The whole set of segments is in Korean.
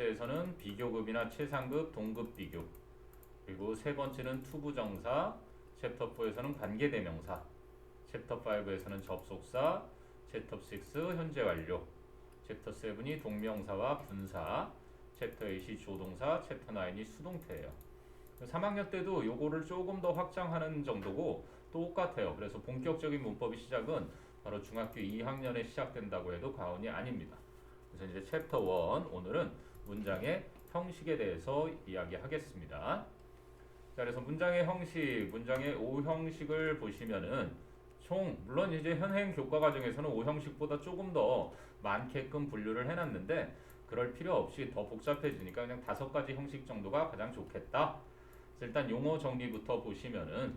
번째에서는 비교급이나 최상급, 동급 비교. 그리고 세 번째는 투부정사. 챕터 4에서는 관계대명사. 챕터 5에서는 접속사. 챕터 6 현재 완료. 챕터 7이 동명사와 분사. 챕터 8이 조동사. 챕터 9이 수동태예요. 3학년 때도 요거를 조금 더 확장하는 정도고 똑같아요. 그래서 본격적인 문법의 시작은 바로 중학교 2학년에 시작된다고 해도 과언이 아닙니다. 그래서 이제 챕터 1 오늘은 문장의 형식에 대해서 이야기하겠습니다. 자, 그래서 문장의 형식, 문장의 5형식을 보시면은 총 물론 이제 현행 교과 과정에서는 5형식보다 조금 더 많게끔 분류를 해놨는데 그럴 필요 없이 더 복잡해지니까 그냥 5가지 형식 정도가 가장 좋겠다. 일단 용어 정리부터 보시면은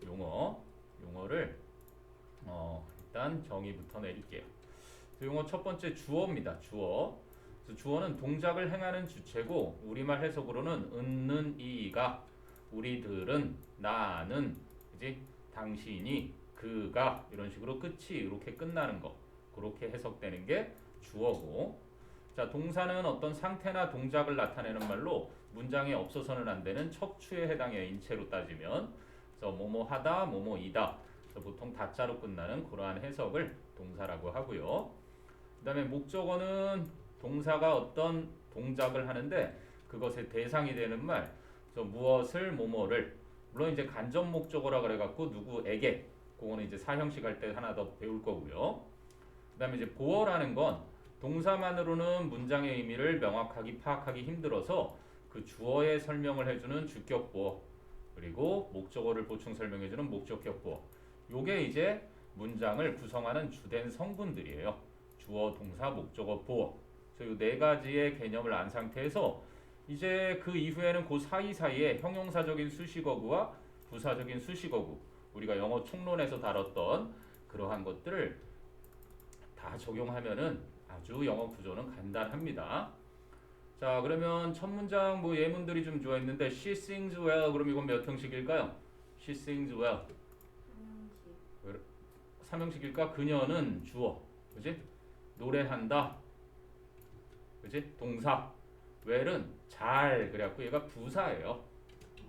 용어를 일단 정의부터 내릴게요. 용어 첫 번째 주어입니다. 주어. 주어는 동작을 행하는 주체고 우리말 해석으로는 은는 이가 우리들은 나는 그지 당신이 그가 이런 식으로 끝이 이렇게 끝나는 거 그렇게 해석되는 게 주어고 자 동사는 어떤 상태나 동작을 나타내는 말로 문장에 없어서는 안 되는 척추에 해당해요. 인체로 따지면 그래서 뭐뭐 하다 뭐뭐이다 보통 다자로 끝나는 그러한 해석을 동사라고 하고요. 그 다음에 목적어는 동사가 어떤 동작을 하는데 그것의 대상이 되는 말 그래서 무엇을 뭐뭐를 물론 이제 간접 목적어라 그래갖고 누구에게 그거는 이제 사형식 할 때 하나 더 배울 거고요. 그 다음에 이제 보어라는 건 동사만으로는 문장의 의미를 명확하게 파악하기 힘들어서 그 주어의 설명을 해주는 주격 보어 그리고 목적어를 보충 설명해주는 목적격 보어 요게 이제 문장을 구성하는 주된 성분들이에요. 주어, 동사, 목적어, 보어 그래서 이 네 가지의 개념을 안 상태에서 이제 그 이후에는 그 사이사이에 형용사적인 수식어구와 부사적인 수식어구 우리가 영어 총론에서 다뤘던 그러한 것들을 다 적용하면은 아주 영어 구조는 간단합니다. 자 그러면 첫 문장 뭐 예문들이 좀 좋아했는데 She sings well 그럼 이건 몇 형식일까요? She sings well 삼형식일까? 그녀는 주어 그지? 노래한다 그지? 동사 well은 잘 그래갖고 얘가 부사예요.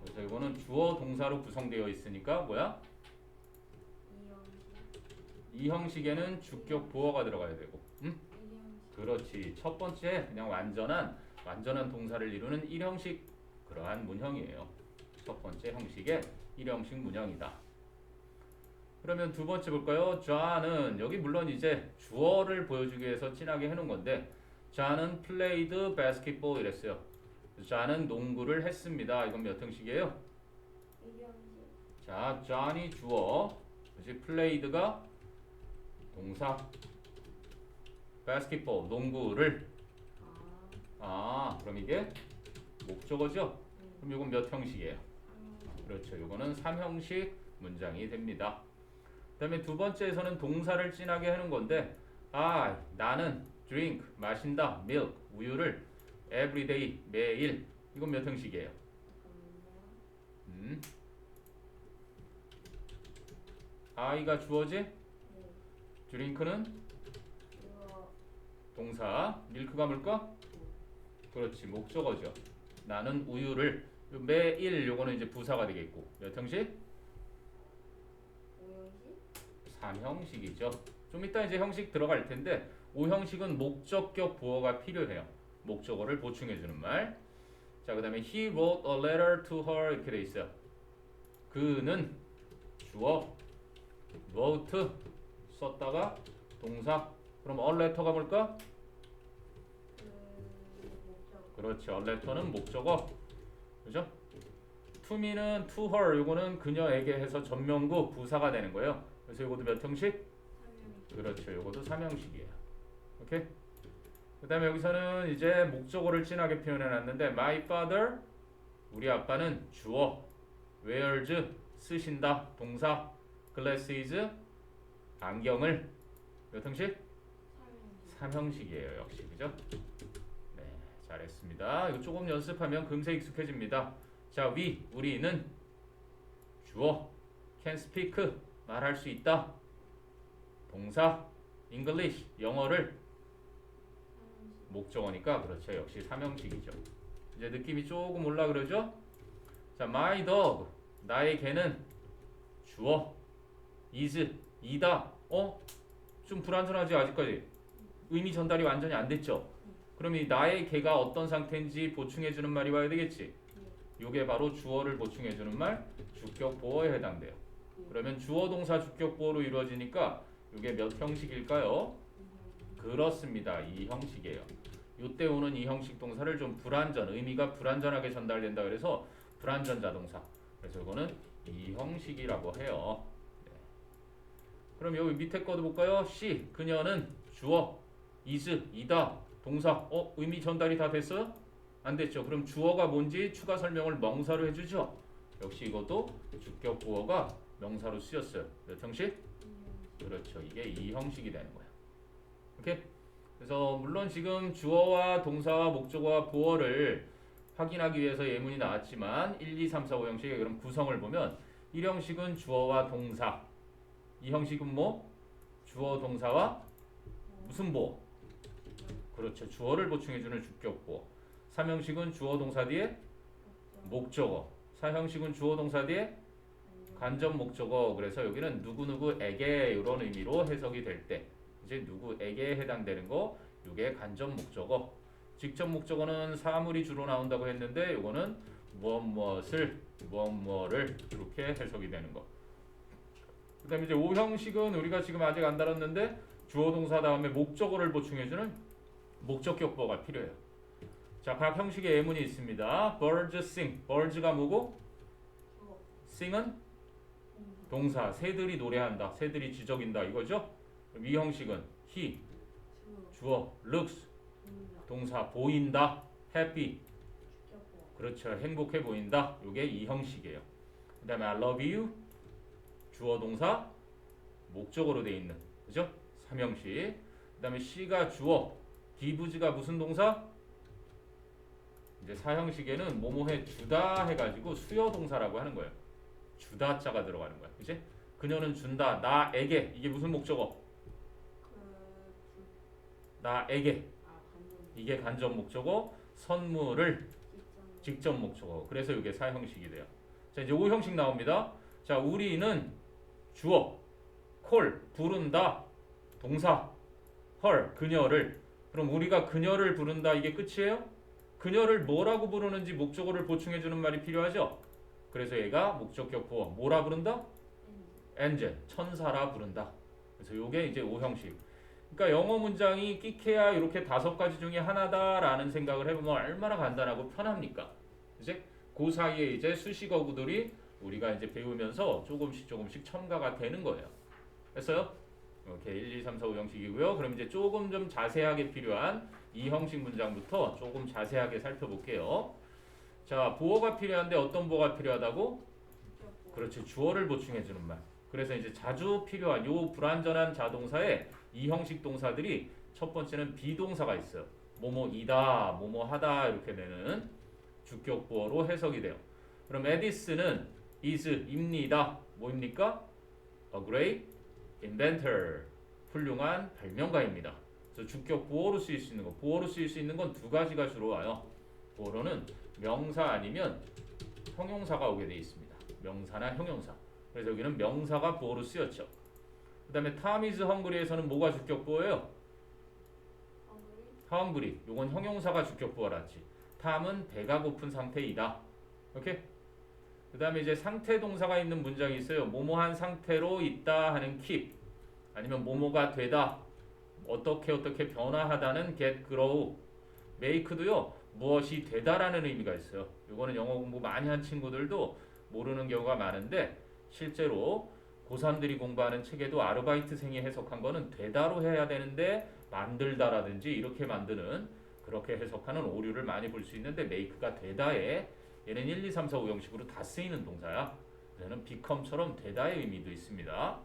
그래서 이거는 주어 동사로 구성되어 있으니까 뭐야? 이 형식에는 주격 보어가 들어가야 되고 응? 그렇지 첫 번째 그냥 완전한 동사를 이루는 1형식 그러한 문형이에요. 첫 번째 형식의 1형식 문형이다. 그러면 두 번째 볼까요? John은 여기 물론 이제 주어를 보여주기 위해서 진하게 해놓은 건데 John은 played basketball 이랬어요. John은 농구를 했습니다. 이건 몇 형식이에요? 자, John이 주어 그렇지 played가 동사 basketball 농구를 그럼 이게 목적어죠? 그럼 이건 몇 형식이에요? 그렇죠. 이거는 3형식 문장이 됩니다. 그 다음에 두 번째에서는 동사를 진하게 하는 건데 나는 drink 마신다 milk 우유를 everyday 매일 이건 몇 형식이에요? I가 주어지? drink는 동사 milk가 뭘까? 그렇지 목적어죠. 나는 우유를 매일 요거는 이제 부사가 되겠고 몇 형식? 3형식이죠. 좀 이따 이제 형식 들어갈 텐데 5형식은 목적격 보어가 필요해요. 목적어를 보충해주는 말. 자, 그 다음에 he wrote a letter to her 이렇게 돼 있어요. 그는 주어 wrote 썼다가 동사 그럼 a letter가 뭘까? 그렇죠. a letter는 목적어 그죠? to me는 to her 요거는 그녀에게 해서 전명구 부사가 되는 거예요. 그래서 이것도 몇 형식? 3형식. 그렇죠. 이것도 3형식이에요. 오케이? 그 다음에 여기서는 이제 목적어를 진하게 표현해 놨는데 my father 우리 아빠는 주어 wears 쓰신다 동사 glasses 안경을 몇 형식? 3형식이에요. 역시 그죠? 네 잘했습니다. 이거 조금 연습하면 금세 익숙해집니다. 자 우리는 주어 can speak 말할 수 있다 동사 English 영어를 목적어니까 그렇죠. 역시 삼형식이죠. 이제 느낌이 조금 올라 그러죠? 자, my dog 나의 개는 주어 is 이다. 좀 불완전하지 아직까지. 의미 전달이 완전히 안 됐죠. 그럼 이 나의 개가 어떤 상태인지 보충해 주는 말이 와야 되겠지. 요게 바로 주어를 보충해 주는 말 주격 보어에 해당돼요. 그러면 주어 동사 주격 보어로 이루어지니까 요게 몇 형식일까요? 그렇습니다. 이 형식이에요. 요때 오는 이 형식 동사를 좀 불완전, 의미가 불완전하게 전달된다 그래서 불완전 자동사. 그래서 이거는 이 형식이라고 해요. 네. 그럼 여기 밑에 거도 볼까요? C 그녀는 주어 is 이다 동사. 의미 전달이 다 됐어요? 안 됐죠. 그럼 주어가 뭔지 추가 설명을 명사로 해주죠. 역시 이것도 주격 보어가 명사로 쓰였어요. 몇 형식? 그렇죠. 이게 이 형식이 되는 거예요. 오케이? 그래서 물론 지금 주어와 동사와 목적어와 보어를 확인하기 위해서 예문이 나왔지만 1, 2, 3, 4, 5 형식의 그럼 구성을 보면 1형식은 주어와 동사, 2형식은 뭐? 주어 동사와 무슨 보어? 그렇죠. 주어를 보충해주는 주격 보어. 3형식은 주어 동사 뒤에 목적어. 4형식은 주어 동사 뒤에 간접 목적어. 그래서 여기는 누구누구에게 이런 의미로 해석이 될 때 이제 누구에게 해당되는 거 이게 간접 목적어. 직접 목적어는 사물이 주로 나온다고 했는데 이거는 무엇을 뭐를 이렇게 해석이 되는 거. 그 다음에 이제 5형식은 우리가 지금 아직 안 다뤘는데 주어 동사 다음에 목적어를 보충해주는 목적격 보어가 필요해요. 자, 각 형식의 예문이 있습니다. birds sing. birds가 뭐고? sing은 동사. 새들이 노래한다. 새들이 지저긴다. 이거죠? 그럼 이 형식은 he 주어 looks 동사 보인다. happy 그렇죠. 행복해 보인다. 이게 이 형식이에요. 그 다음에 I love you 주어 동사 목적어로 돼 있는 그죠? 3형식. 그 다음에 C가 주어 gives가 무슨 동사? 이제 4형식에는 뭐뭐해 주다 해가지고 수요 동사라고 하는 거예요. 주다 자가 들어가는 거야. 그치? 그녀는 준다. 나에게. 이게 무슨 목적어? 나에게. 이게 간접 목적어. 선물을 직접 목적어. 그래서 이게 4형식이 돼요. 자, 이제 5형식 나옵니다. 자, 우리는 주어 call 부른다. 동사 her 그녀를. 그럼 우리가 그녀를 부른다. 이게 끝이에요? 그녀를 뭐라고 부르는지 목적어를 보충해주는 말이 필요하죠. 그래서 얘가 목적격 보어 뭐라 부른다? angel 천사라 부른다. 그래서 요게 이제 5형식. 그러니까 영어 문장이 끼케야 이렇게 5가지 중에 하나다라는 생각을 해보면 얼마나 간단하고 편합니까? 이제 그 사이에 이제 수식어구들이 우리가 이제 배우면서 조금씩 첨가가 되는 거예요. 됐어요? 이렇게 1, 2, 3, 4, 5형식이고요. 그럼 이제 조금 좀 자세하게 필요한 이 형식 문장부터 조금 자세하게 살펴볼게요. 자, 보어가 필요한데 어떤 보어가 필요하다고? 그렇지, 주어를 보충해주는 말. 그래서 이제 자주 필요한 요 불완전한 자동사에 이 형식 동사들이 첫 번째는 비동사가 있어요. 뭐뭐이다, 뭐뭐하다 이렇게 되는 주격 보어로 해석이 돼요. 그럼 에디슨은 is입니다. 뭐입니까? A great inventor. 훌륭한 발명가입니다. 그래서 주격 보어로 쓰일 수 있는 거. 보어로 쓰일 수 있는 건 2가지가 주로 와요. 보어로는 명사 아니면 형용사가 오게 돼 있습니다. 명사나 형용사. 그래서 여기는 명사가 보어로 쓰였죠. 그 다음에 Tom is hungry에서는 뭐가 주격 보어예요? hungry. 요건 형용사가 주격 보어라지. Tom은 배가 고픈 상태이다. 오케이? 그 다음에 이제 상태 동사가 있는 문장이 있어요. 뭐뭐한 상태로 있다 하는 keep. 아니면 뭐뭐가 되다. 어떻게 변화하다는 get, grow. make도요. 무엇이 되다라는 의미가 있어요. 이거는 영어 공부 많이 한 친구들도 모르는 경우가 많은데 실제로 고3들이 공부하는 책에도 아르바이트생이 해석한 거는 되다로 해야 되는데 만들다라든지 이렇게 만드는 그렇게 해석하는 오류를 많이 볼 수 있는데 make가 되다에 얘는 1, 2, 3, 4, 5형식으로 다 쓰이는 동사야. 얘는 become처럼 되다의 의미도 있습니다.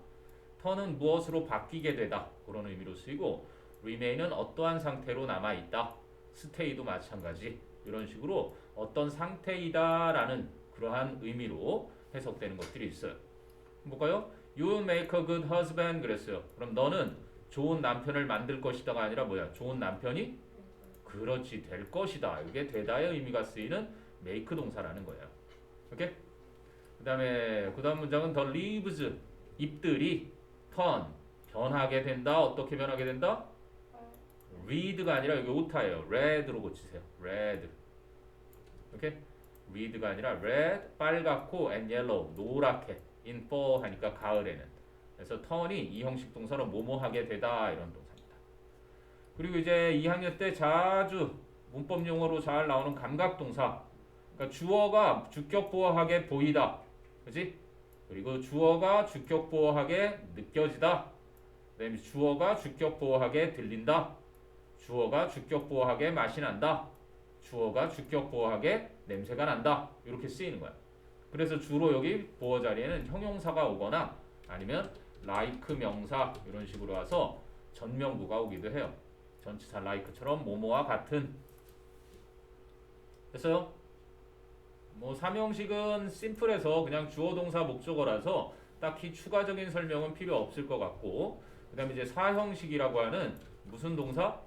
turn은 무엇으로 바뀌게 되다 그런 의미로 쓰이고 remain은 어떠한 상태로 남아있다. stay도 마찬가지. 이런 식으로 어떤 상태이다라는 그러한 의미로 해석되는 것들이 있어요. 볼까요? You make a good husband 그랬어요. 그럼 너는 좋은 남편을 만들 것이다가 아니라 뭐야? 좋은 남편이 그렇지, 될 것이다. 이게 되다의 의미가 쓰이는 make 동사라는 거예요. 오케이? 그 다음 문장은 the leaves, 잎들이 turn, 변하게 된다. 어떻게 변하게 된다? red가 아니라 여기 오타예요. red로 고치세요. red. 오케이? red가 아니라 red, 빨갛고 and yellow, 노랗게 in fall 하니까 가을에는. 그래서 turn이 이 형식 동사로 뭐뭐하게 되다 이런 동사입니다. 그리고 이제 2학년 때 자주 문법 용어로 잘 나오는 감각동사. 그러니까 주어가 주격보어하게 보이다. 그지? 그리고 주어가 주격보어하게 느껴지다. 그다음에 주어가 주격보어하게 들린다. 주어가 주격보어하게 맛이 난다. 주어가 주격보어하게 냄새가 난다. 이렇게 쓰이는 거야. 그래서 주로 여기 보어 자리에는 형용사가 오거나 아니면 like 명사 이런 식으로 와서 전명구가 오기도 해요. 전치사 like처럼 뭐뭐와 같은. 됐어요? 뭐 삼형식은 심플해서 그냥 주어 동사 목적어라서 딱히 추가적인 설명은 필요 없을 것 같고, 그 다음에 이제 사형식이라고 하는 무슨 동사?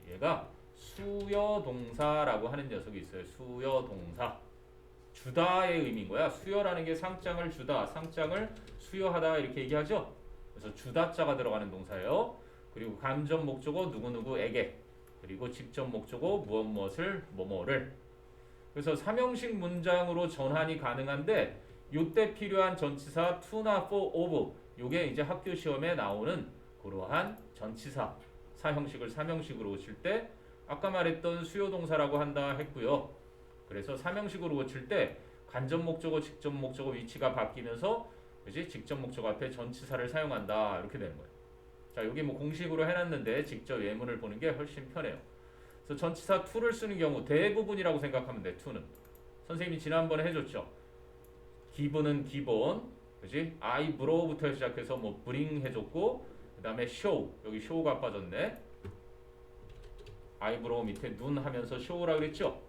얘가 수여 동사라고 하는 녀석이 있어요. 수여 동사. 주다의 의미인 거야. 수여라는 게 상장을 주다, 상장을 수여하다 이렇게 얘기하죠. 그래서 주다자가 들어가는 동사예요. 그리고 간접 목적어 누구누구에게, 그리고 직접 목적어 무엇 무엇을 뭐뭐를. 그래서 삼형식 문장으로 전환이 가능한데 요때 필요한 전치사 to나 for, of 요게 이제 학교 시험에 나오는 그러한 전치사. 사형식을 삼형식으로 고칠 때 아까 말했던 수요 동사라고 한다 했고요. 그래서 삼형식으로 고칠 때 간접 목적어, 직접 목적어 위치가 바뀌면서 그지? 직접 목적어 앞에 전치사를 사용한다 이렇게 되는 거예요. 자, 여기 뭐 공식으로 해놨는데 직접 예문을 보는 게 훨씬 편해요. 그래서 전치사 to를 쓰는 경우 대부분이라고 생각하면 돼. to는 선생님이 지난번에 해줬죠. give는 기본, 그지? I brow부터 시작해서 뭐 bring 해줬고, 그 다음에 show, 여기 show가 빠졌네. I brow 밑에 눈 하면서 show라 그랬죠.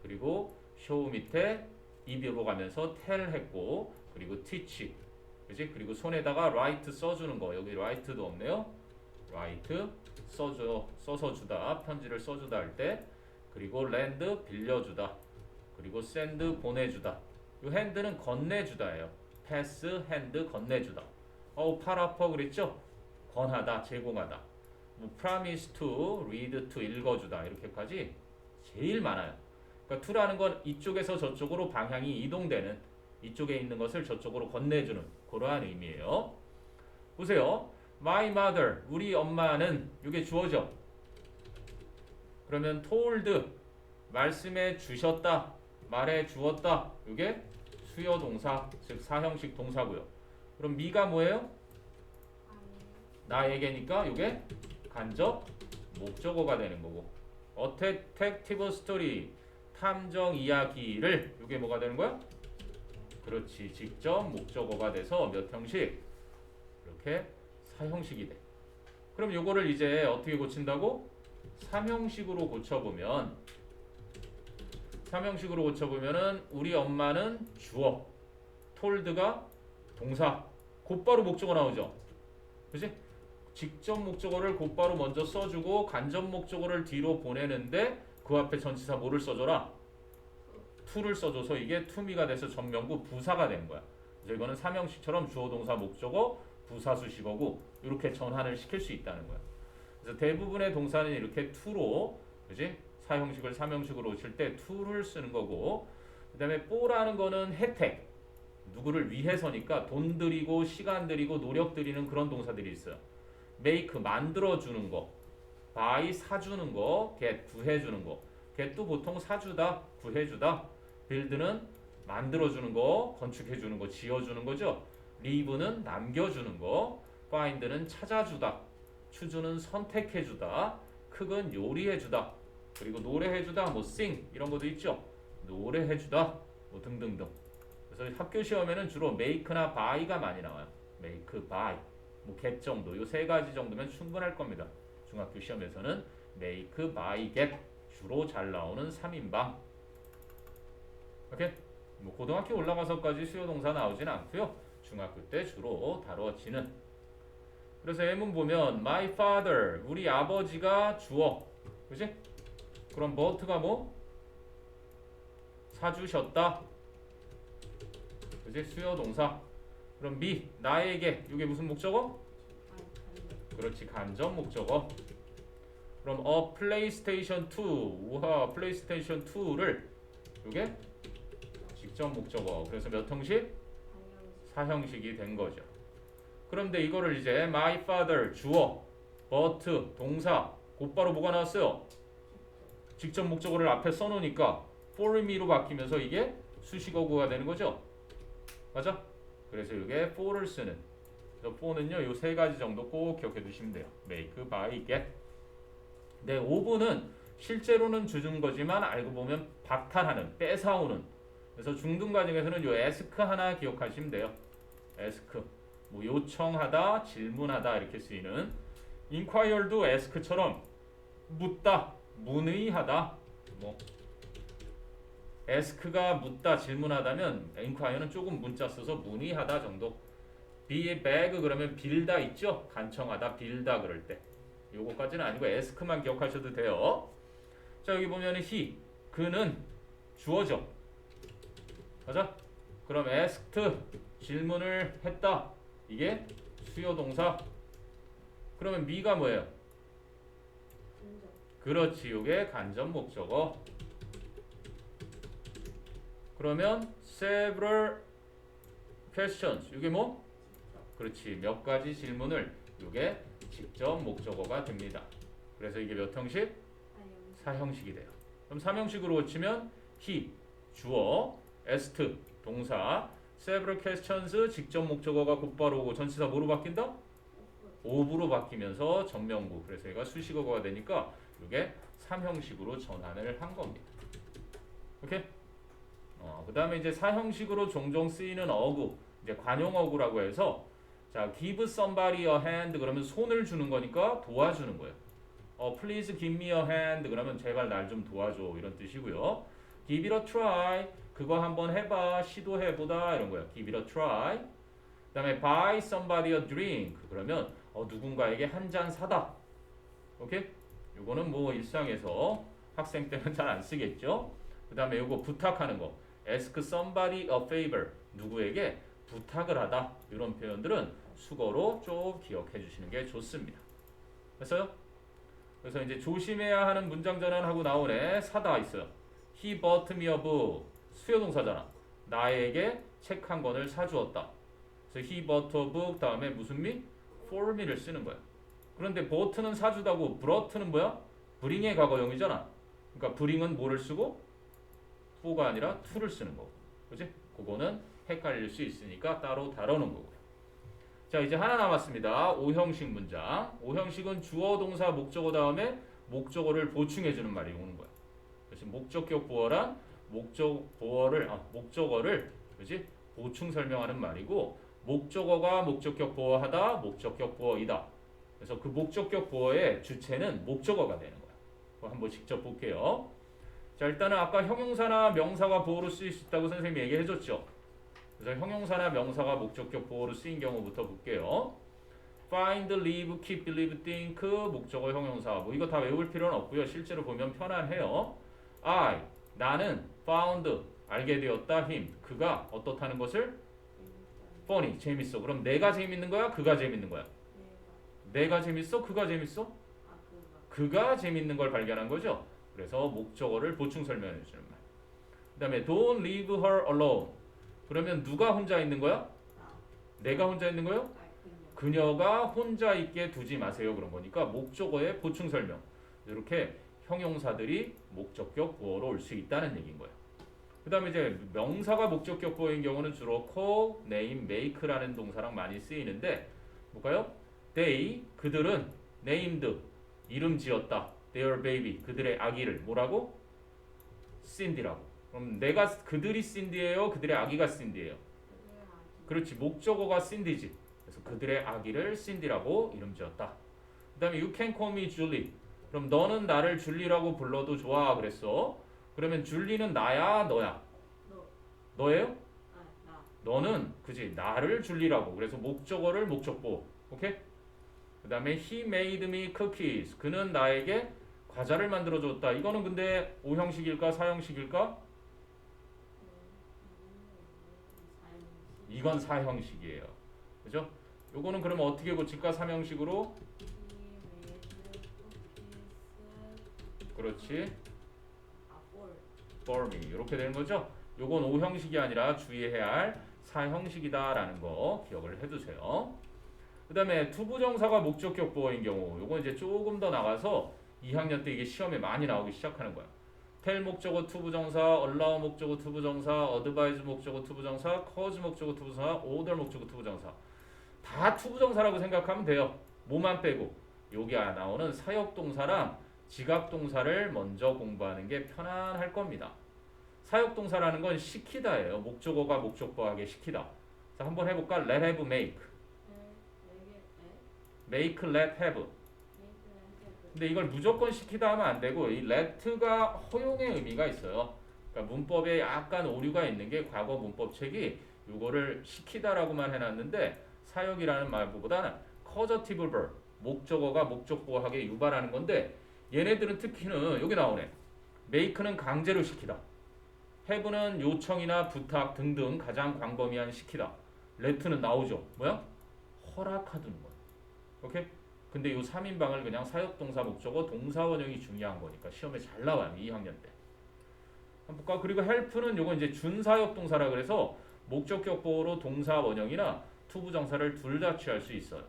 그리고 show 밑에 입으로 가면서 tell 했고, 그리고 teach, 그지? 그리고 손에다가 write 써주는 거. 여기 write도 없네요. write 써서 주다, 편지를 써주다 할 때. 그리고 lend 빌려주다. 그리고 send 보내주다. 이 hand는 건네주다예요. pass, hand 건네주다. 팔 아파 그랬죠? 권하다, 제공하다. 뭐 promise to, read to 읽어주다 이렇게까지 제일 많아요. 그러니까 to라는 건 이쪽에서 저쪽으로 방향이 이동되는, 이쪽에 있는 것을 저쪽으로 건네주는 그러한 의미예요. 보세요. My mother, 우리 엄마는 이게 주어죠. 그러면 told, 말씀해 주셨다, 말해 주었다. 이게 수요 동사, 즉 사형식 동사고요. 그럼 me가 뭐예요? 나에게니까 이게 간접 목적어가 되는 거고. detective story, 탐정 이야기를 이게 뭐가 되는 거야? 그렇지, 직접 목적어가 돼서 몇 형식? 이렇게 사형식이 돼. 그럼 요거를 이제 어떻게 고친다고? 삼형식으로 고쳐보면, 삼형식으로 고쳐보면은 우리 엄마는 주어, told가 동사, 곧바로 목적어 나오죠. 그치? 직접 목적어를 곧바로 먼저 써주고 간접 목적어를 뒤로 보내는데 그 앞에 전치사 뭐를 써줘라? to를 써줘서 이게 to미가 돼서 전명구 부사가 된 거야. 그래서 이거는 삼형식처럼 주어 동사 목적어 부사수식어고 이렇게 전환을 시킬 수 있다는 거야. 그래서 대부분의 동사는 이렇게 to로, 그지? 사형식을 삼형식으로 고칠 때 to를 쓰는 거고, 그 다음에 for라는 거는 혜택, 누구를 위해서니까 돈 들이고 시간 들이고 노력 들이는 그런 동사들이 있어요. make 만들어주는 거, buy 사주는 거, get 구해주는 거. get도 보통 사주다, 구해주다. build는 만들어주는 거, 건축해주는 거, 지어주는 거죠. leave는 남겨주는 거, find는 찾아주다, choose는 선택해주다, cook은 요리해주다, 그리고 노래해주다, 뭐 sing 이런 것도 있죠. 노래해주다, 뭐 등등등. 그래서 학교 시험에는 주로 make나 buy가 많이 나와요. make, buy, 뭐 get 정도, 이 세 가지 정도면 충분할 겁니다. 중학교 시험에서는 make, buy, get 주로 잘 나오는 3인방. 오케이? 뭐 고등학교 올라가서까지 수요 동사 나오진 않고요. 중학교 때 주로 다뤄지는. 그래서 예문 보면 my father, 우리 아버지가 주어, 그지? 그럼 bught가 뭐? 사주셨다. 그지? 수요 동사. 그럼 me 나에게 이게 무슨 목적어? 그렇지 간접 목적어. 그럼 플레이스테이션 2 우와 플레이스테이션 2를 이게 직접 목적어. 그래서 몇 형식? 사형식이 된 거죠. 그런데 이거를 이제 my father 주어 but 동사 곧바로 뭐가 나왔어요? 직접 목적어를 앞에 써놓으니까 for me로 바뀌면서 이게 수식어구가 되는 거죠. 맞아? 그래서 이게 for를 쓰는. 그래서 for는요 요 세 가지 정도 꼭 기억해 두시면 돼요. make, buy, get. 네, 5분은 실제로는 주는 거지만 알고 보면 박탈하는, 뺏어오는. 그래서 중등 과정에서는 요 ask 하나 기억하시면 돼요. ask. 뭐 요청하다, 질문하다 이렇게 쓰이는. inquire도 ask처럼 묻다, 문의하다. 뭐 ask가 묻다, 질문하다면 inquire는 조금 문자 써서 문의하다 정도. be beg 그러면 빌다 있죠? 간청하다, 빌다 그럴 때. 요거까지는 아니고 ask만 기억하셔도 돼요. 자 여기 보면은 he 그는 주어져. 맞아? 그럼 asked 질문을 했다. 이게 수요 동사. 그러면 me가 뭐예요? 그렇지. 요게 간접 목적어. 그러면 several questions. 이게 뭐? 그렇지. 몇 가지 질문을 요게 직접 목적어가 됩니다. 그래서 이게 몇 형식? 사형식이 돼요. 그럼 3형식으로 고치면 he 주어, asked 동사, several questions 직접 목적어가 곧바로 오고 전치사 뭐로 바뀐다? of로 바뀌면서 전명구. 그래서 얘가 수식어가 되니까 이게 3형식으로 전환을 한 겁니다. 오케이? 그 다음에 이제 4형식으로 종종 쓰이는 어구, 이제 관용 어구라고 해서 자, give somebody a hand 그러면 손을 주는 거니까 도와주는 거예요. please give me a hand 그러면 제발 날 좀 도와줘 이런 뜻이고요. give it a try 그거 한번 해봐 시도해보다 이런 거예요. give it a try. 그 다음에 buy somebody a drink 그러면 누군가에게 한 잔 사다. 오케이? 요거는 뭐 일상에서 학생 때는 잘 안 쓰겠죠. 그 다음에 요거 부탁하는 거 ask somebody a favor 누구에게 부탁을 하다 이런 표현들은 수거로 좀 기억해 주시는 게 좋습니다. 됐어요? 그래서 이제 조심해야 하는 문장 전환하고 나오네. 사다 있어요. He bought me a book. 수요동사잖아. 나에게 책 한 권을 사주었다. 그래서 he bought a book 다음에 무슨 me? for me를 쓰는 거야. 그런데 bought는 사주다고 brought는 뭐야? bring의 과거형이잖아. 그러니까 bring은 뭐를 쓰고 for가 아니라 to를 쓰는 거고. 그지? 그거는 헷갈릴 수 있으니까 따로 다루는 거고요. 자 이제 하나 남았습니다. 5형식 문장. 5형식은 주어 동사 목적어 다음에 목적어를 보충해 주는 말이 오는 거야. 그래서 목적격 보어란 목적어를 그렇지? 보충 설명하는 말이고 목적어가 목적격 보어하다 목적격 보어이다. 그래서 그 목적격 보어의 주체는 목적어가 되는 거야. 그거 한번 직접 볼게요. 자 일단은 아까 형용사나 명사가 보어로 쓰일 수 있다고 선생님이 얘기해 줬죠. 그래서 형용사나 명사가 목적격 보어로 쓰인 경우부터 볼게요. find, live, keep, believe, think 목적어 형용사 뭐 이거 다 외울 필요는 없고요. 실제로 보면 편안해요. I 나는 found 알게 되었다 him 그가 어떻다는 것을 funny 재밌어. 그럼 내가 재밌는 거야? 그가 재밌는 거야? 내가 재밌어? 그가 재밌어? 그가 재밌는 걸 발견한 거죠. 그래서 목적어를 보충 설명해 주는 말. 그 다음에 don't leave her alone 그러면 누가 혼자 있는 거야? 내가 혼자 있는 거요? 그녀가 혼자 있게 두지 마세요. 그런 거니까 목적어의 보충 설명. 이렇게 형용사들이 목적격 보어로 올 수 있다는 얘기인 거예요. 그 다음에 이제 명사가 목적격 보어인 경우는 주로 call, name, make라는 동사랑 많이 쓰이는데 볼까요? They, 그들은 named, 이름 지었다. Their baby, 그들의 아기를 뭐라고? Cindy라고. 그럼 그들이 신디예요? 그들의 아기가 신디예요? 그렇지. 목적어가 신디지. 그래서 그들의 아기를 신디라고 이름 지었다. 그 다음에 you can call me Julie. 그럼 너는 나를 줄리라고 불러도 좋아 그랬어. 그러면 줄리는 나야 너야? 너예요? 너는 그지 나를 줄리라고. 그래서 목적어를 목적보. 오케이? 그 다음에 he made me cookies. 그는 나에게 과자를 만들어줬다. 이거는 근데 오형식일까 사형식일까? 이건 사형식이에요. 그죠? 요거는 그러면 어떻게 고칠까? 삼형식으로? 그렇지. for me 이렇게 되는 거죠. 요건 오형식이 아니라 주의해야 할 사형식이다라는 거 기억을 해두세요. 그 다음에 투부정사가 목적격 보어인 경우 요건 이제 조금 더 나가서 2학년 때 이게 시험에 많이 나오기 시작하는 거야. tell 목적어 투부정사, allow 목적어 투부정사, advise 목적어 투부정사, cause 목적어 투부정사, order 목적어 투부정사 다 투부정사라고 생각하면 돼요. 뭐만 빼고 여기 나오는 사역동사랑 지각동사를 먼저 공부하는 게 편안할 겁니다. 사역동사라는 건 시키다예요. 목적어가 목적보하게 시키다. 자, 한번 해볼까? Let, have, make. Make, let, have. 근데 이걸 무조건 시키다 하면 안 되고 이 let가 허용의 의미가 있어요. 그러니까 문법에 약간 오류가 있는 게 과거 문법책이 이거를 시키다라고만 해놨는데 사역이라는 말보다는 causative verb, 목적어가 목적보하게 유발하는 건데 얘네들은 특히는 여기 나오네. make는 강제로 시키다. have는 요청이나 부탁 등등 가장 광범위한 시키다. let는 나오죠. 뭐야? 허락하두는 거야. 오케이? 근데 이 3인방을 그냥 사역동사 목적어 동사 원형이 중요한 거니까 시험에 잘 나와요. 2학년 때. 한번 볼까? 그리고 help는 요건 이제 준사역동사라 그래서 목적격 보어로 동사 원형이나 투부정사를 둘 다 취할 수 있어요.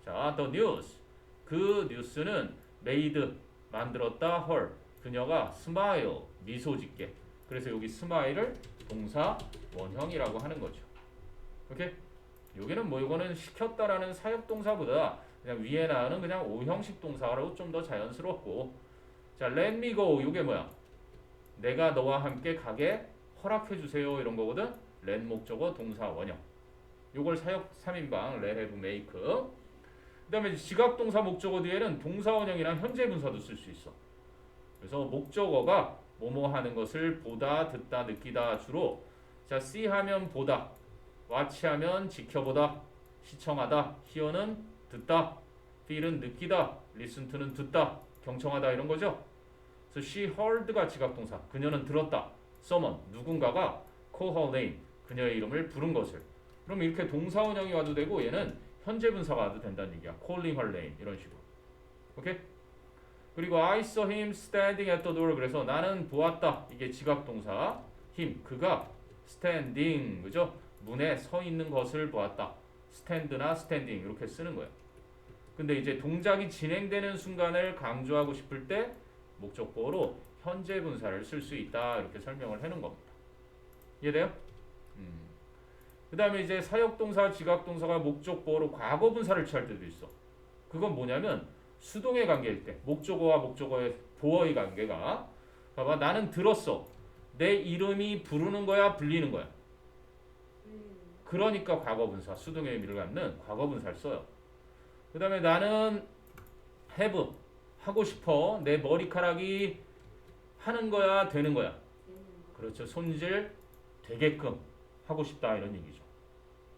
자, the news. 그 뉴스는 made 만들었다 her. 그녀가 smile 미소 짓게. 그래서 여기 smile을 동사 원형이라고 하는 거죠. 오케이? 여기는 뭐 이거는 시켰다라는 사역동사보다 그냥 위에 나오는 그냥 오형식 동사로 좀 더 자연스럽고. 자, let me go. 이게 뭐야? 내가 너와 함께 가게 허락해 주세요. 이런 거거든. let 목적어 동사 원형. 요걸 사역 3인방 let, have, make. 그다음에 지각동사 목적어 뒤에는 동사 원형이랑 현재 분사도 쓸 수 있어. 그래서 목적어가 뭐뭐 하는 것을 보다, 듣다, 느끼다 주로. 자, see 하면 보다, watch 하면 지켜보다, 시청하다, hear는 듣다, feel은 느끼다, listen to는 듣다, 경청하다 이런 거죠. 그래서 she heard가 지각동사, 그녀는 들었다. someone, 누군가가 call her name, 그녀의 이름을 부른 것을. 그럼 이렇게 동사 원형이 와도 되고 얘는 현재 분사가 와도 된다는 얘기야. calling her name 이런 식으로. 오케이? 그리고 I saw him standing at the door. 그래서 나는 보았다. 이게 지각동사. him, 그가 standing, 그죠? 문에 서 있는 것을 보았다. stand나 standing 이렇게 쓰는 거예요. 근데 이제 동작이 진행되는 순간을 강조하고 싶을 때 목적보어로 현재 분사를 쓸 수 있다. 이렇게 설명을 해놓은 겁니다. 이해돼요? 그 다음에 이제 사역동사, 지각동사가 목적보어로 과거 분사를 취할 때도 있어. 그건 뭐냐면 수동의 관계일 때 목적어와 목적어의 보어의 관계가 봐봐. 나는 들었어. 내 이름이 부르는 거야 불리는 거야? 그러니까 과거 분사, 수동의 의미를 갖는 과거 분사를 써요. 그 다음에 나는 have, 하고 싶어. 내 머리카락이 하는 거야 되는 거야? 그렇죠. 손질 되게끔 하고 싶다 이런 얘기죠.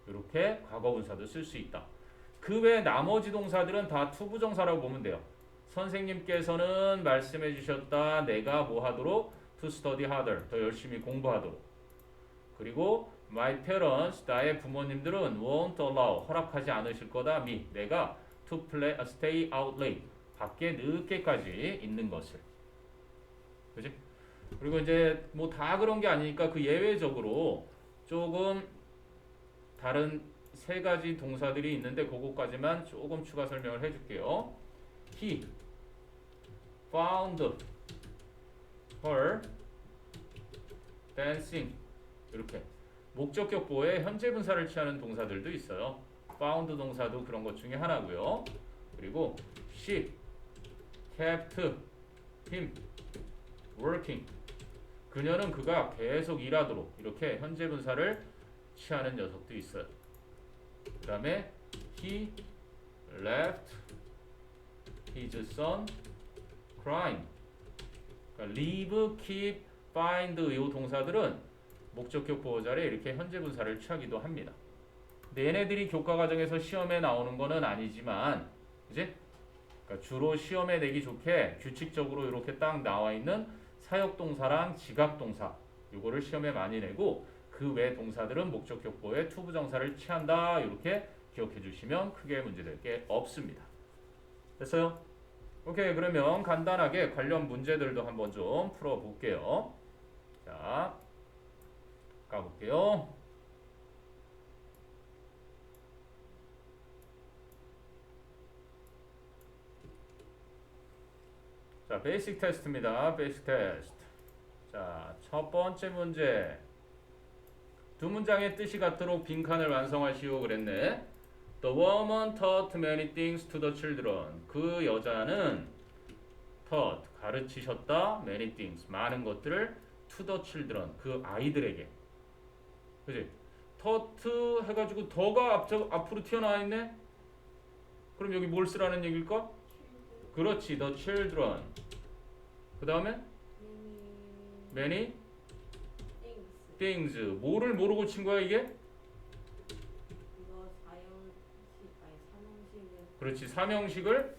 이렇게 과거 분사도 쓸 수 있다. 그 외 나머지 동사들은 다 투부정사라고 보면 돼요. 선생님께서는 말씀해 주셨다. 내가 뭐 하도록? To study harder. 더 열심히 공부하도록. 그리고 my parents, 나의 부모님들은 won't allow, 허락하지 않으실 거다. me, 내가 to play, stay out late, 밖에 늦게까지 있는 것을. 그지? 그리고 이제 뭐 다 그런 게 아니니까 그 예외적으로 조금 다른 세 가지 동사들이 있는데 그거까지만 조금 추가 설명을 해줄게요. He found her dancing. 이렇게 목적격 보어에 현재 분사를 취하는 동사들도 있어요. found 동사도 그런 것 중에 하나고요. 그리고 she kept him working. 그녀는 그가 계속 일하도록 이렇게 현재 분사를 취하는 녀석도 있어요. 그 다음에 he left his son crying. 그러니까 leave, keep, find 이 동사들은 목적격 보어 자리에 이렇게 현재 분사를 취하기도 합니다. 근데 얘네들이 교과 과정에서 시험에 나오는 거는 아니지만, 그지? 그러니까 주로 시험에 내기 좋게 규칙적으로 이렇게 딱 나와 있는 사역동사랑 지각동사 요거를 시험에 많이 내고 그 외 동사들은 목적격보에 투부정사를 취한다. 이렇게 기억해 주시면 크게 문제될 게 없습니다. 됐어요? 오케이. 그러면 간단하게 관련 문제들도 한번 좀 풀어볼게요. 자, 가볼게요. 자, 베이직 테스트입니다. 베이직 테스트. 자, 첫 번째 문제. 두 문장의 뜻이 같도록 빈칸을 완성하시오 그랬네. The woman taught many things to the children. 그 여자는 taught 가르치셨다 many things 많은 것들을 to the children 그 아이들에게. 그지? taught 해가지고 더가 앞으로 튀어나와 있네. 그럼 여기 뭘 쓰라는 얘기일까? 그렇지, the children. 그 다음에 many things. 뭐를 뭐로 고친 거야 이게? 이거 삼형식을 그렇지, 삼형식을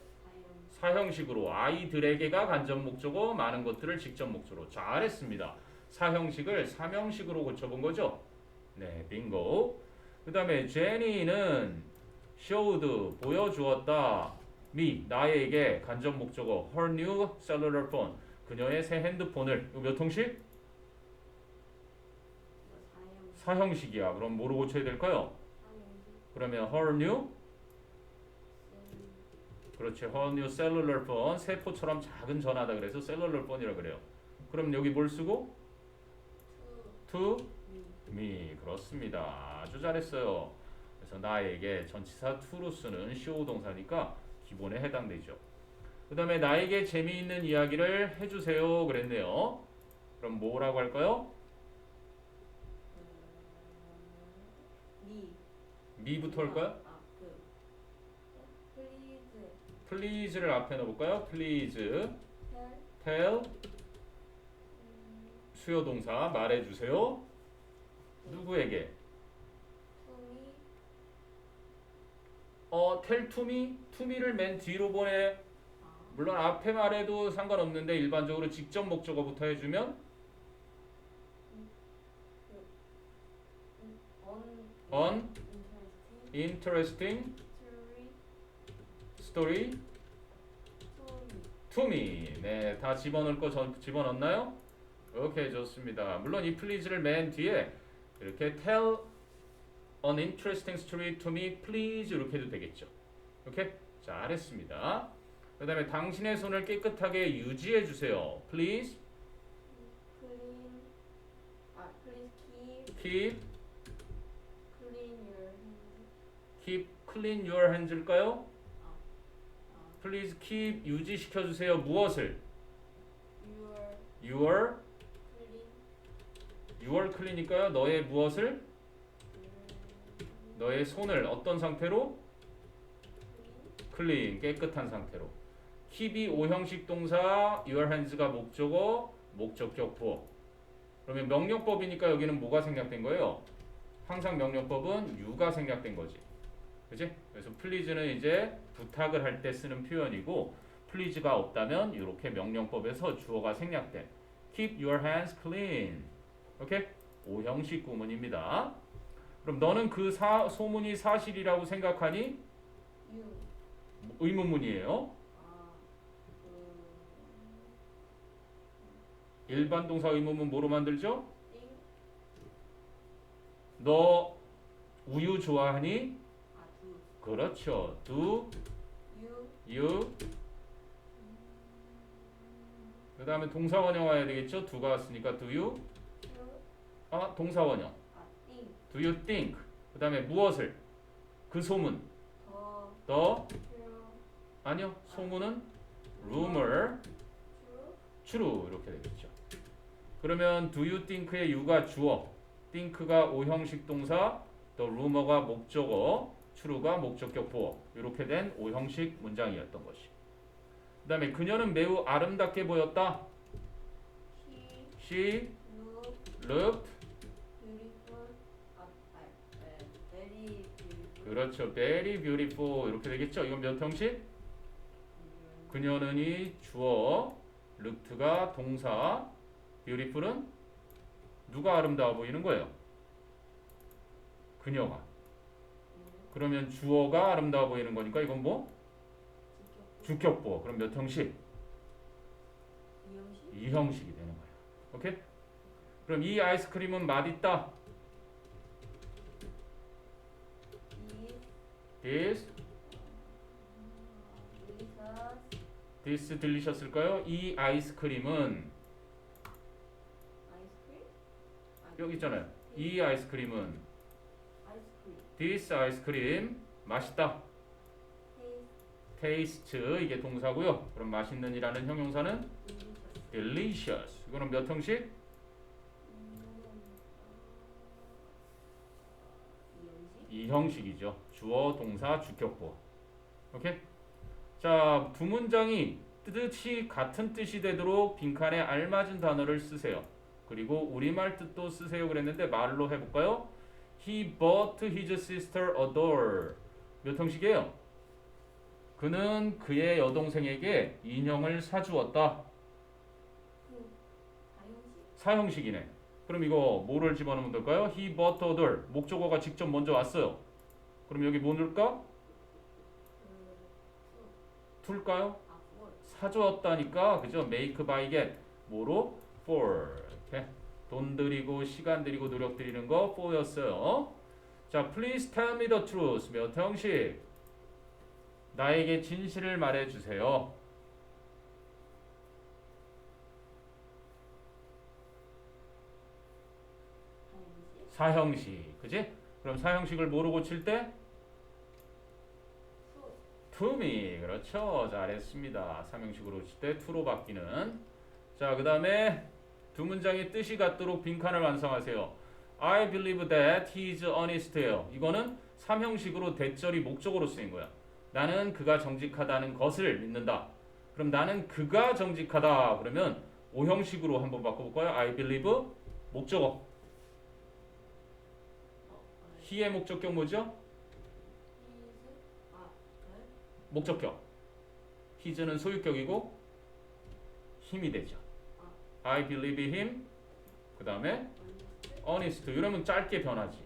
사형식으로 아이들에게가 간접 목적어 많은 것들을 직접 목적으로 잘했습니다. 사형식을 삼형식으로 고쳐본 거죠. 네, 빙고. 그 다음에 제니는 showed 보여주었다 me 나에게 간접 목적어 her new cellular phone 그녀의 새 핸드폰을. 이거 몇 형식? 사형식이야. 그럼 뭐로 고쳐야 될까요? 그러면 her new 그렇지, her new cellular phone 세포처럼 작은 전화다 그래서 cellular phone이라 그래요. 그럼 여기 뭘 쓰고? to me. 그렇습니다. 아주 잘했어요. 그래서 나에게 전치사 to로 쓰는 show 동사니까 기본에 해당되죠. 그 다음에 나에게 재미있는 이야기를 해주세요 그랬네요. 그럼 뭐라고 할까요? 미부터 할까요? please를 앞에 넣어볼까요? please tell 수요 동사 말해주세요. 누구에게? tell to me, to me를 맨 뒤로 보내. 물론 앞에 말해도 상관없는데 일반적으로 직접 목적어부터 해주면 on interesting story to me. 네, 다 집어넣을 거 집어넣나요? 오케이, 좋습니다. 물론 이 please를 맨 뒤에 이렇게 tell an interesting story to me please 이렇게 해도 되겠죠. 오케이? 잘했습니다. 그 다음에 당신의 손을 깨끗하게 유지해 주세요. please keep clean your hands일까요? please keep 유지시켜 주세요. 무엇을? your clean일까요? 너의 무엇을? 너의 손을 어떤 상태로? clean 깨끗한 상태로. keep이 오형식 동사, your hands가 목적어, 목적격 부호. 그러면 명령법이니까 여기는 뭐가 생략된 거예요? 항상 명령법은 you가 생략된 거지. 그치? 그래서 please는 이제 부탁을 할 때 쓰는 표현이고 please가 없다면 이렇게 명령법에서 주어가 생략된 keep your hands clean. 오케이? 오형식 구문입니다. 그럼 너는 그 소문이 사실이라고 생각하니? 의문문이에요. 일반 동사 의문문 뭐로 만들죠? 너 우유 좋아하니? 그렇죠. Do you 그 다음에 동사원형 와야 되겠죠? do가 왔으니까 do you 동사원형 do you think 그 다음에 무엇을? 그 소문 the 아니요. 소문은 rumor true 이렇게 되겠죠. 그러면 do you think의 you가 주어 think가 오형식 동사 the rumor가 목적어 true가 목적격 부호 이렇게 된 오형식 문장이었던 것이. 그 다음에 그녀는 매우 아름답게 보였다. She looked 그렇죠. very beautiful 이렇게 되겠죠. 이건 몇 형식? 그녀는 이 주어, looked가 동사, beautiful은 누가 아름다워 보이는 거예요? 그녀가. 그러면 주어가 아름다워 보이는 거니까 이건 뭐? 주격보. 그럼 몇 형식? 이형식? 이 형식이 되는 거야. 오케이? 그럼 이 아이스크림은 맛있다. is This delicious일까요? 이 아이스크림은 아이스크림? 여기 있잖아요. 이 아이스크림은 아이스크림. this 아이스크림 맛있다. taste 이게 동사고요. 그럼 맛있는이라는 형용사는 delicious. 이거는 몇 형식? 이 형식이죠. 주어, 동사, 주격보. 오케이? 자, 두 문장이 뜻이 같은 뜻이 되도록 빈칸에 알맞은 단어를 쓰세요. 그리고 우리말 뜻도 쓰세요 그랬는데 말로 해볼까요? He bought his sister a doll. 몇 형식이에요? 그는 그의 여동생에게 인형을 사주었다. 사형식이네. 그럼 이거 뭐를 집어넣으면 될까요? He bought a doll. 목적어가 직접 먼저 왔어요. 그럼 여기 뭐 넣을까? to일까요? 사주었다니까 그죠? make, buy, get 뭐로? for. 이렇게 돈 들이고 시간 들이고 노력 들이는 거 for였어요. 자, please tell me the truth. 몇 형식? 나에게 진실을 말해주세요. 사형식, 그지? 그럼 사형식을 뭐로 고칠 때? to me, 그렇죠. 잘했습니다. 사형식으로 고칠 때 to로 바뀌는. 자, 그 다음에 두 문장의 뜻이 같도록 빈칸을 완성하세요. I believe that he is honest예요. 이거는 삼형식으로 대절이 목적어로 쓰인 거야. 나는 그가 정직하다는 것을 믿는다. 그럼 나는 그가 정직하다. 그러면 오형식으로 한번 바꿔볼까요? I believe 목적어. he의 목적격 뭐죠? 목적격. his는 소유격이고 힘이 되죠. I believe him. 그 다음에 honest. 이러면 짧게 변하지.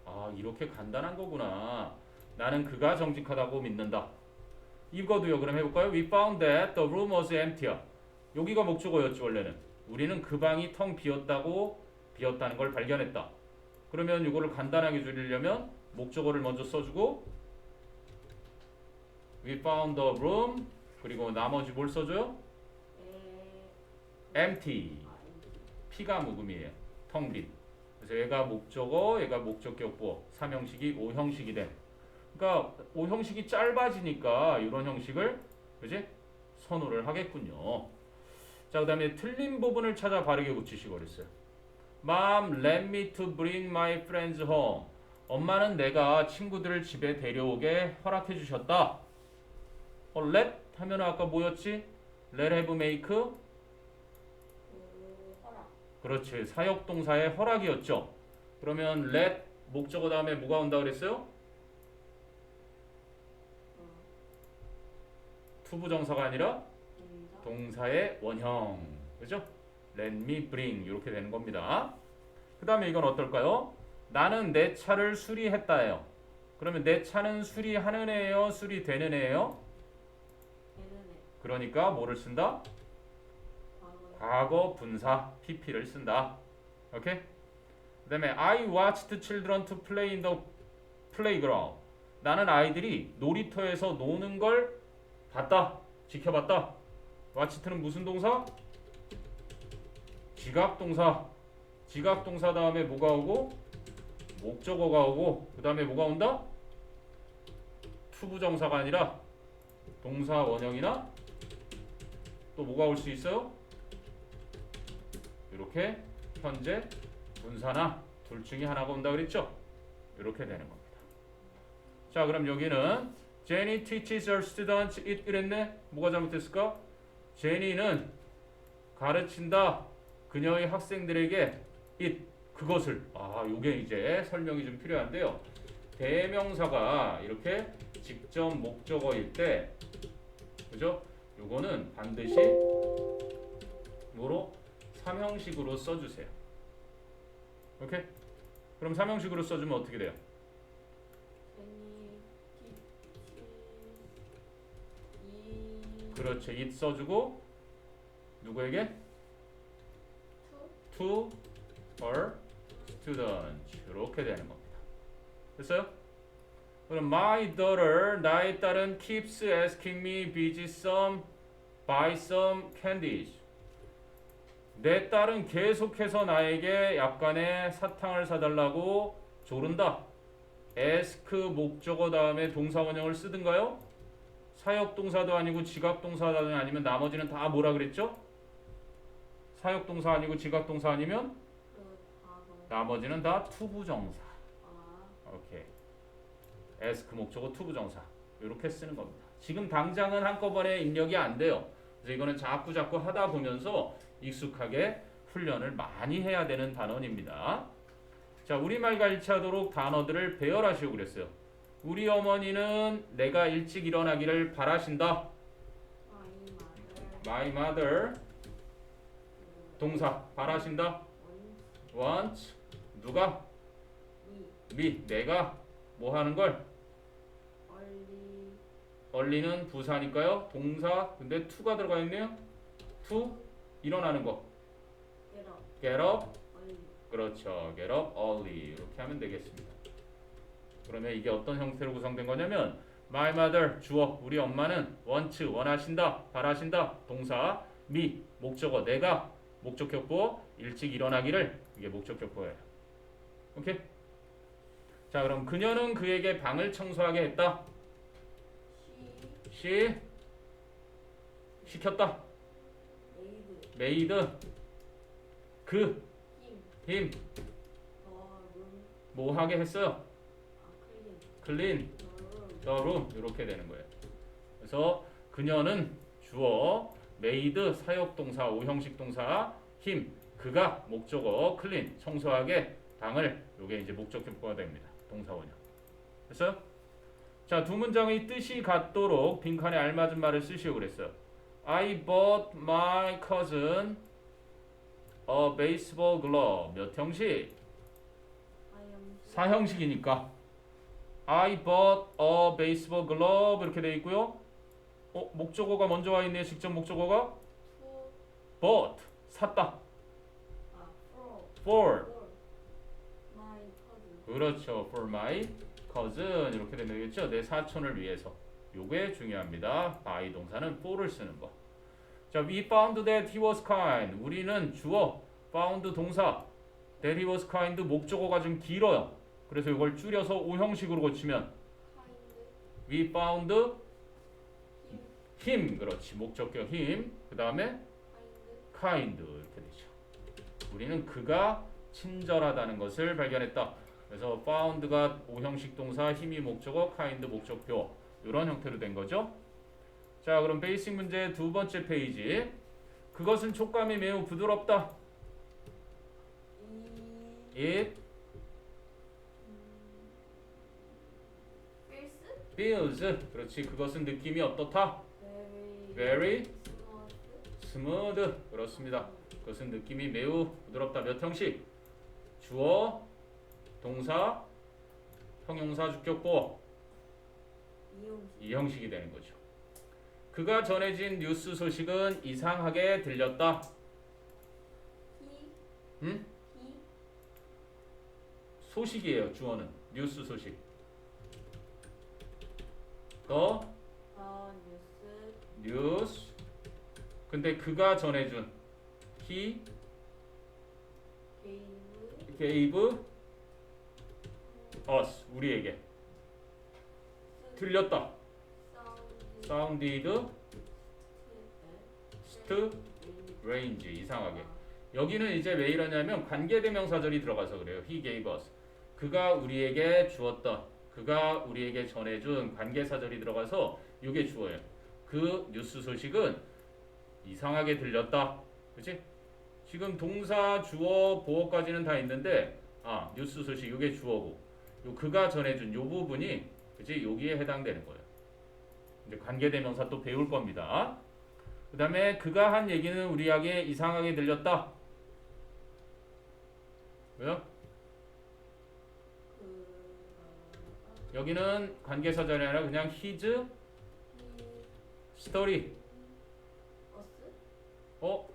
아, 이렇게 간단한 거구나. 나는 그가 정직하다고 믿는다. 이거도요. 그럼 해볼까요? We found that the room was empty. 여기가 목적어였죠 원래는. 우리는 그 방이 텅 비었다는 걸 발견했다. 그러면 이거를 간단하게 줄이려면 목적어를 먼저 써주고 We found the room. 그리고 나머지 뭘 써줘요? empty. P가 묵음이에요. 텅 빈. 그래서 얘가 목적어, 얘가 목적격보. 3형식이 5형식이 돼. 그러니까 5형식이 짧아지니까 이런 형식을 그지? 선호를 하겠군요. 자, 그 다음에 틀린 부분을 찾아 바르게 고치시고 그랬어요. Mom, let me to bring my friends home. 엄마는 내가 친구들을 집에 데려오게 허락해 주셨다. let 하면 아까 뭐였지? let have make. 허락. 그렇지. 사역동사의 허락이었죠. 그러면 let 목적어 다음에 뭐가 온다 그랬어요? 투부정사가 아니라 동사의 원형. 그죠? Let me bring 이렇게 되는 겁니다. 그 다음에 이건 어떨까요? 나는 내 차를 수리했다예요. 그러면 내 차는 수리하는 애예요? 수리되는 애예요? 그러니까 뭐를 쓴다? 과거 분사 pp를 쓴다. 오케이? 그 다음에 I watched children to play in the playground. 나는 아이들이 놀이터에서 노는 걸 봤다. 지켜봤다. watch는 무슨 동사? 지각동사. 지각동사 다음에 뭐가 오고? 목적어가 오고 그 다음에 뭐가 온다? 투부정사가 아니라 동사 원형이나 또 뭐가 올 수 있어요? 이렇게 현재 분사나 둘 중에 하나가 온다 그랬죠? 이렇게 되는 겁니다. 자, 그럼 여기는 Jenny teaches her students it 이랬네. 뭐가 잘못됐을까? 제니는 가르친다. 그녀의 학생들에게 it 그것을. 아, 요게 이제 설명이 좀 필요한데요. 대명사가 이렇게 직접 목적어일 때, 그죠? 요거는 반드시 뭐로? 삼형식으로 써주세요. 오케이? 그럼 삼형식으로 써주면 어떻게 돼요? 괜히 그렇죠. it 써주고 누구에게? to her students 이렇게 되는 겁니다. 됐어요? 그럼 my daughter 나의 딸은 keeps asking me buy some candies. 내 딸은 계속해서 나에게 약간의 사탕을 사달라고 조른다. ask 목적어 다음에 동사 원형을 쓰든가요? 사역동사도 아니고 지각동사도 아니면 나머지는 다 뭐라 그랬죠? 사역동사 아니고 지각동사 아니면 나머지는 다 투부정사. 오케이. ask 목적어 투부정사 이렇게 쓰는 겁니다. 지금 당장은 한꺼번에 입력이 안 돼요. 그래서 이거는 자꾸 하다 보면서 익숙하게 훈련을 많이 해야 되는 단원입니다. 자, 우리말과 일치하도록 단어들을 배열하시고 그랬어요. 우리 어머니는 내가 일찍 일어나기를 바라신다. My mother 동사 바라신다. want 누가? me 내가 뭐 하는 걸? early는 부사니까요. 동사 근데 to가 들어가 있네요. to 일어나는 거. get up 그렇죠. get up early 이렇게 하면 되겠습니다. 그러면 이게 어떤 형태로 구성된 거냐면 my mother 주어 우리 엄마는 want 원하신다 바라신다 동사 me 목적어 내가 목적격보 일찍 일어나기를 이게 목적격보예요. 오케이? 자 그럼 그녀는 그에게 방을 청소하게 했다. she 시켰다. made 그 him 뭐 하게 했어요? clean the room 이렇게 되는 거예요. 그래서 그녀는 주어 made 사역동사 오형식 동사 him 그가 목적어 clean 청소하게 방을 요게 이제 목적격보가 됩니다. 동사원형. 됐어요? 자, 두 문장의 뜻이 같도록 빈칸에 알맞은 말을 쓰시오 그랬어요. I bought my cousin a baseball glove. 몇 형식? 사형식이니까 I bought a baseball glove 이렇게 돼 있고요. 목적어가 먼저 와 있네요. 직접 목적어가 bought 샀다. for 그렇죠. for my cousin 이렇게 되면 되겠죠. 내 사촌을 위해서. 요게 중요합니다. by 동사는 for를 쓰는 거. 자, we found that he was kind. 우리는 주어 found 동사 that he was kind 목적어가 좀 길어요. 그래서 이걸 줄여서 오형식으로 고치면 we found him 그렇지 목적격 him 그 다음에 kind 이렇게 되죠. 우리는 그가 친절하다는 것을 발견했다. 그래서 found가 오형식 동사 힘이 목적어 kind 목적표 이런 형태로 된 거죠. 자 그럼 베이직 문제 두 번째 페이지 그것은 촉감이 매우 부드럽다. it feels 그렇지 그것은 느낌이 어떻다? very smooth 그렇습니다. 그것은 느낌이 매우 부드럽다. 몇 형식? 주어 동사 형용사 주격보 이 형식이 되는 거죠. 그가 전해진 뉴스 소식은 이상하게 들렸다. 응? 소식이에요. 주어는 뉴스 소식. 더 뉴스 근데 그가 전해준 he gave us 우리에게 들렸다. sounded strange 이상하게. 여기는 이제 왜 이러냐면 관계대명사절이 들어가서 그래요. he gave us 그가 우리에게 주었다. 그가 우리에게 전해준 관계사절이 들어가서 이게 주어예요. 그 뉴스 소식은 이상하게 들렸다. 그치? 지금 동사, 주어, 보어까지는 다 있는데 뉴스 소식 이게 주어고 요 그가 전해준 요 부분이 그치? 여기에 해당되는 거예요. 이제 관계대명사 또 배울 겁니다. 그 다음에 그가 한 얘기는 우리에게 이상하게 들렸다. 왜요? 여기는 관계사전이 아니라 그냥 his story. 어스? 어?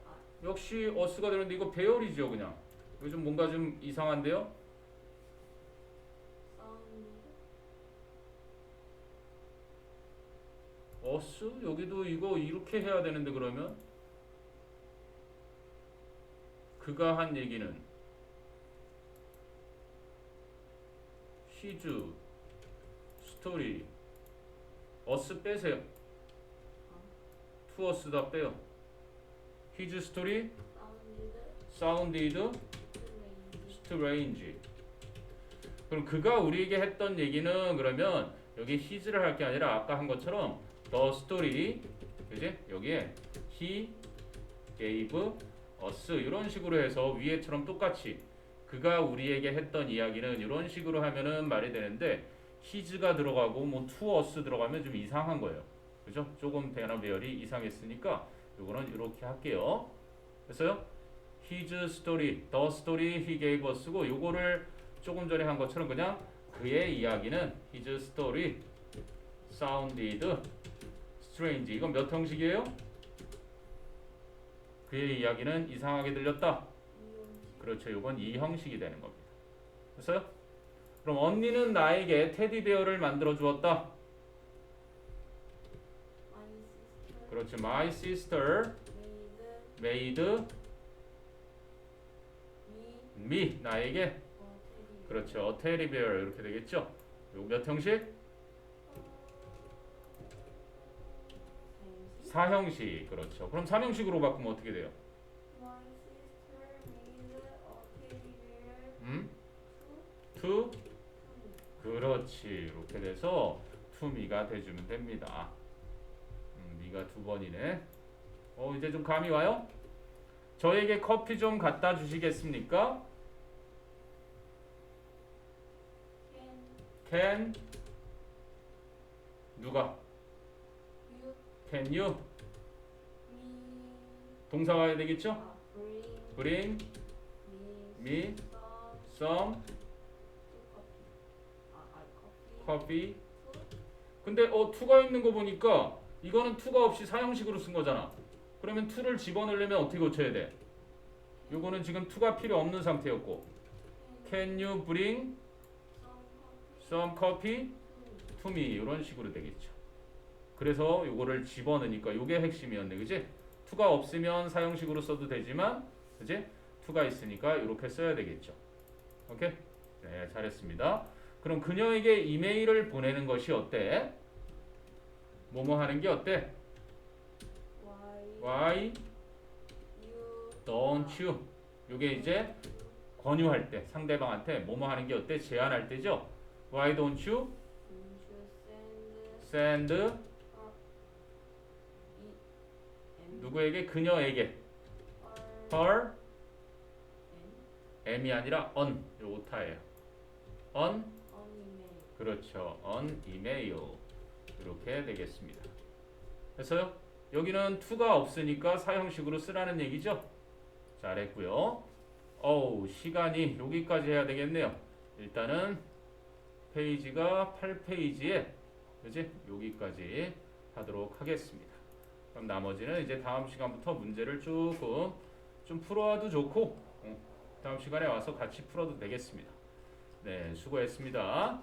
역시 us가 되는데 이거 배열이죠 그냥. 이거 좀 뭔가 좀 이상한데요? 사운드? us? 여기도 이거 이렇게 해야 되는데 그러면 그가 한 얘기는 his story. us 빼세요. to us 다 빼요. his story 사운드? sounded 스트레인지? strange. 그럼 그가 우리에게 했던 얘기는 그러면 여기 his를 할 게 아니라 아까 한 것처럼 the story, 그지? 여기에 he gave us 이런 식으로 해서 위에처럼 똑같이 그가 우리에게 했던 이야기는 이런 식으로 하면은 말이 되는데 his가 들어가고 뭐 to us 들어가면 좀 이상한 거예요. 그죠? 조금 대화 배열이 이상했으니까 요거는 이렇게 할게요. 됐어요? his story, the story he gave us고 요거를 조금 전에 한 것처럼 그냥 그의 이야기는 his story sounded strange. 이건 몇 형식이에요? 그의 이야기는 이상하게 들렸다. 그렇죠. 이건 이 형식이 되는 겁니다. 됐어요? 그럼 언니는 나에게 테디베어를 만들어 주었다. 그렇죠. My sister made me 나에게 그렇죠. a teddy bear 이렇게 되겠죠. 요 몇 형식? 4형식. 그렇죠. 그럼 3형식으로 바꾸면 어떻게 돼요? My sister made a teddy bear 음? to to 그렇지. 이렇게 돼서 to me가 돼주면 됩니다. me가 두 번이네. 이제 좀 감이 와요? 저에게 커피 좀 갖다 주시겠습니까? can Can 누가? you Can you? me 동사 와야 되겠죠? bring Bring me some some coffee? coffee. 근데 to가 있는 거 보니까 이거는 to가 없이 사형식으로 쓴 거잖아. 그러면 to를 집어넣으려면 어떻게 고쳐야 돼? 요거는 지금 to가 필요 없는 상태였고 Can you bring some coffee to me 이런 식으로 되겠죠. 그래서 요거를 집어넣으니까 요게 핵심이었네. 그지? to가 없으면 사형식으로 써도 되지만 그지? to가 있으니까 이렇게 써야 되겠죠. 오케이? 네, 잘했습니다. 그럼 그녀에게 이메일을 보내는 것이 어때? 뭐뭐 하는 게 어때? Why you don't you? 요게 이제 권유할 때 상대방한테 뭐뭐 하는 게 어때? 제안할 때죠. Why don't you send send 누구에게? 그녀에게 her m이 아니라 on 요 오타예요. on 그렇죠. on email 이렇게 되겠습니다. 됐어요? 여기는 to가 없으니까 사형식으로 쓰라는 얘기죠. 잘했고요. 시간이 여기까지 해야 되겠네요. 일단은 페이지가 8페이지에 그지? 여기까지 하도록 하겠습니다. 그럼 나머지는 이제 다음 시간부터 문제를 조금 좀 풀어와도 좋고 다음 시간에 와서 같이 풀어도 되겠습니다. 네, 수고했습니다.